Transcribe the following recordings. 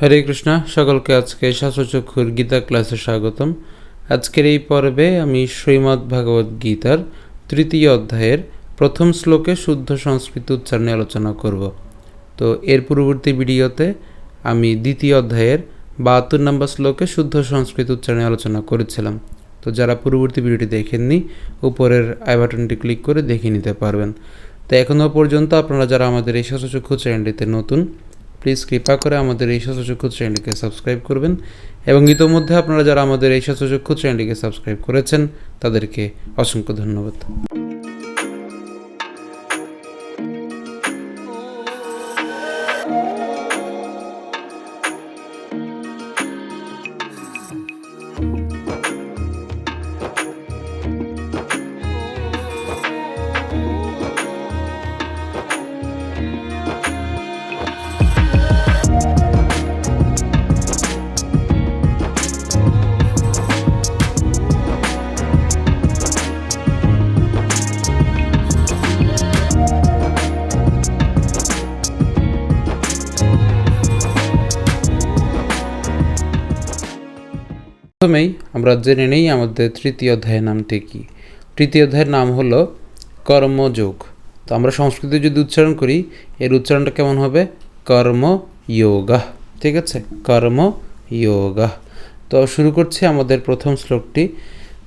হরে কৃষ্ণ, সকলকে আজকে শাস্ত্রচক্ষুর গীতা ক্লাসে স্বাগতম। আজকের এই পর্বে আমি শ্রীমদ্ ভাগবত গীতার 3য় অধ্যায়ের প্রথম শ্লোকে শুদ্ধ সংস্কৃত উচ্চারণে আলোচনা করব। তো এর পূর্ববর্তী ভিডিওতে আমি 2য় অধ্যায়ের 72 নম্বর শ্লোকে শুদ্ধ সংস্কৃত উচ্চারণে আলোচনা করেছিলাম। তো যারা পূর্ববর্তী ভিডিওটি দেখেননি, উপরের আই বাটনটি ক্লিক করে দেখে নিতে পারবেন। তো এখনও পর্যন্ত আপনারা যারা আমাদের এই শাস্ত্রচক্ষু চ্যানেলটিতে নতুন, প্লিজ কৃপা করে আমাদের এই শাস্ত্রচক্ষু চ্যানেলটিকে সাবস্ক্রাইব করবেন এবং ইতোমধ্যে আপনারা যারা আমাদের এই শাস্ত্রচক্ষু চ্যানেলটিকে সাবস্ক্রাইব করেছেন তাদেরকে অসংখ্য ধন্যবাদ। প্রথমেই আমরা জেনে নেই আমাদের 3য় অধ্যায়ের নামটি কি। 3য় অধ্যায়ের নাম হলো কর্মযোগ। তো আমরা সংস্কৃতে যদি উচ্চারণ করি, এর উচ্চারণটা কেমন হবে? কর্মযোগা। ঠিক আছে, কর্মযোগা। তো শুরু করছি আমাদের প্রথম শ্লোকটি।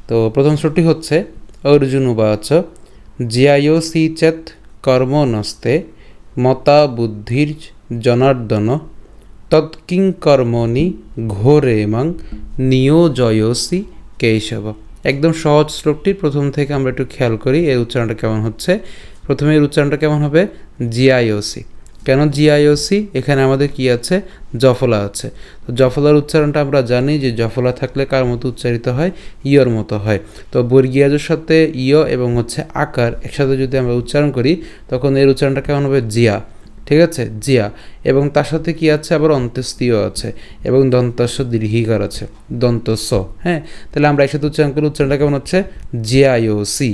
তো প্রথম শ্লোকটি হচ্ছে অর্জুন উবাচ জ্যায়োসি চেত কর্মণস্তে মতা বুদ্ধির জনার্দন তৎকিং কর্মণি ঘোরে মাং নিয়োজয়সি কেশব। একদম সহজ শ্লোকটির প্রথম থেকে আমরা একটু খেয়াল করি এর উচ্চারণটা কেমন হচ্ছে। প্রথমে এর উচ্চারণটা কেমন হবে? জিআইওসি। কেন জিআইওসি? এখানে আমাদের কি আছে? জফলা আছে। তো জফলার উচ্চারণটা আমরা জানি যে জফলা থাকলে কার মতো উচ্চারিত হয়? ইয়র মতো হয়। তো বর্গীয়াজের সাথে ইয় এবং আকার একসাথে যদি আমরা উচ্চারণ করি তখন এর উচ্চারণটা কেমন হবে? জিয়া। ঠিক আছে, জিয়া। এবং তার সাথে কি আছে? আবার অন্ত্যেস্তীয় আছে এবং দন্তস্ব দীর্ঘিকার আছে, দন্তস্ব। হ্যাঁ, তাহলে আমরা একসাথে উচ্চারণ করি, উচ্চারণটা কেমন হচ্ছে? জিআইওসি,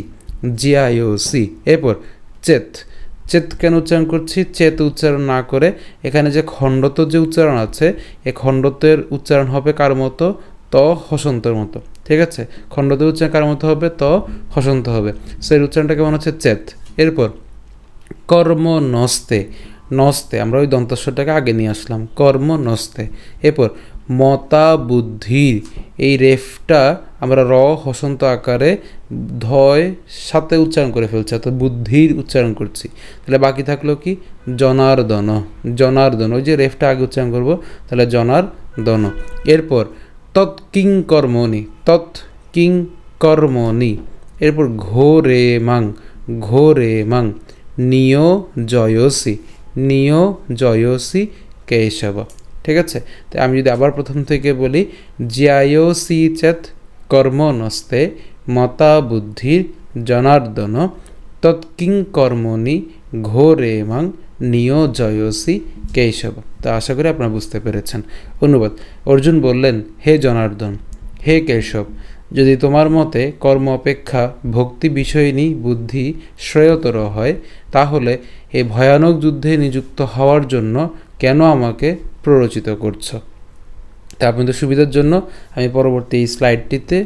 জিআইওসি। এরপর চেত। চেত কেন উচ্চারণ করছি? চেত উচ্চারণ না করে এখানে যে খণ্ডত যে উচ্চারণ আছে, এই খণ্ডতের উচ্চারণ হবে কার মতো? ত হসন্তর মতো। ঠিক আছে, খণ্ডতের উচ্চারণ কার মতো হবে? ত হসন্ত হবে। সেই উচ্চারণটা কেমন হচ্ছে? চেত। এরপর কর্ম নস্তে। নস্তে আমরা ওই দন্তস্বরটাকে আগে নিয়ে আসলাম, কর্ম নস্তে। এরপর মতা বুদ্ধির, এই রেফটা আমরা র হসন্ত আকারে ধয় সাথে উচ্চারণ করে ফেলছি, অর্থাৎ বুদ্ধির উচ্চারণ করছি। তাহলে বাকি থাকলো কি? জনার্দন। জনার্দন, ওই যে রেফটা আগে উচ্চারণ করব, তাহলে জনার্দন। এরপর তৎকিং কর্মণি, তৎকিং কর্মণি। এরপর ঘোরে মাং, ঘোরে মাং নিয়োজয়সি, নিয়োজয়সি কেশব। ঠিক আছে, তো আমি যদি আবার প্রথম থেকে বলি, জ্যায়োসি চেত কর্মণস্তে মতা বুদ্ধির জনার্দন তৎকিং কর্মণি ঘোরে মাং নিয়োজয়সি কেশব। তো আশা করি আপনারা বুঝতে পেরেছেন। অনুবাদ: অর্জুন বললেন, হে জনার্দন, হে কেশব, যদি তোমার মতে কর্ম অপেক্ষা ভক্তি বিষয়িনী বুদ্ধি শ্রেয়তর হয়, তাহলে এই ভয়ানক যুদ্ধে নিযুক্ত হওয়ার জন্য কেন আমাকে প্ররোচিত করছো? তা আপনাদের সুবিধার জন্য আমি পরবর্তী এই স্লাইডটিতে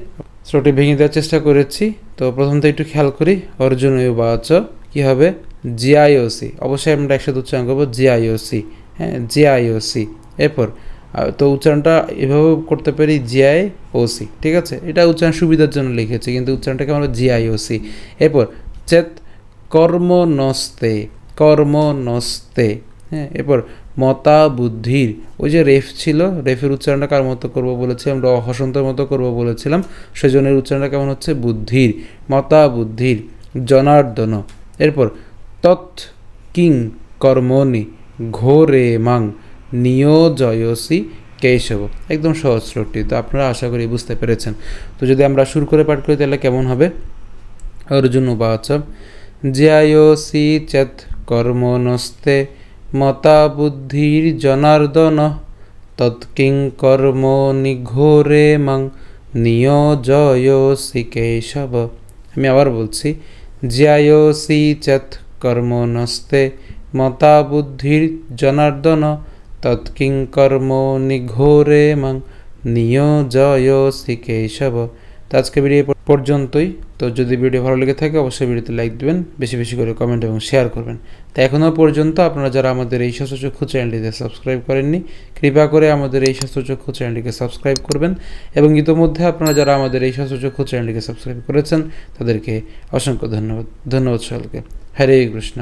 শ্লোকটি ভেঙে দেওয়ার চেষ্টা করেছি। তো প্রথম থেকে একটু খেয়াল করি, অর্জুন উবাচ কী হবে? জিআইওসি। অবশ্যই আমরা একসাথে উচ্চারণ করবো, জিআইওসি। হ্যাঁ, জিআইওসি। এরপর তো উচ্চারণটা এভাবে করতে পারি, জিআইওসি। ঠিক আছে, এটা উচ্চারণ সুবিধার জন্য লিখেছি, কিন্তু উচ্চারণটা কেমন হবে? জিআইওসি। এরপর চেত কর্ম নস্তে, কর্ম নস্তে। হ্যাঁ, এরপর মতা বুদ্ধির, ওই যে রেফ ছিল, রেফের উচ্চারণটা কার মতো করবো বলেছিলাম? আমরা হসন্তের মতো করবো বলেছিলাম, সেজনের উচ্চারণটা কেমন হচ্ছে? বুদ্ধির। মতা বুদ্ধির জনার্দন। এরপর তৎ কিং কর্মণি ঘোরে মাং নিয়োজয়সি কেশব। একদম সহজ শ্লোকটি, তো আপনারা আশা করি বুঝতে পেরেছেন। তো যদি আমরা শুরু করে পাঠ করি তাহলে কেমন হবে? অর্জুন উবাচ জ্যায়োসি চেত কর্মণস্তে মতা বুদ্ধির জনার্দন তৎকিং কর্মণি ঘোরে মাং নিয়োজয়সি কেশব। আমি আবার বলছি, জ্যায়োসি চেত কর্মণস্তে মতা বুদ্ধির জনার্দন তৎকিং কর্ম নিঘোরে মাং নিয়োজয়সি কেশব। তো আজকে ভিডিও পর্যন্তই। তো যদি ভিডিও ভালো লেগে থাকে অবশ্যই ভিডিওতে লাইক দেবেন, বেশি বেশি করে কমেন্ট এবং শেয়ার করবেন। তো এখনও পর্যন্ত আপনারা যারা আমাদের এই স্বাস্থ্যচক্ষু চ্যানেলটিতে সাবস্ক্রাইব করেননি, কৃপা করে আমাদের এই স্বাস্থ্যচক্ষু চ্যানেলটিকে সাবস্ক্রাইব করবেন, এবং ইতোমধ্যে আপনারা যারা আমাদের এই স্বাস্থ্যচক্ষু চ্যানেলটিকে সাবস্ক্রাইব করেছেন তাদেরকে অসংখ্য ধন্যবাদ। ধন্যবাদ সকলকে। হরে কৃষ্ণ।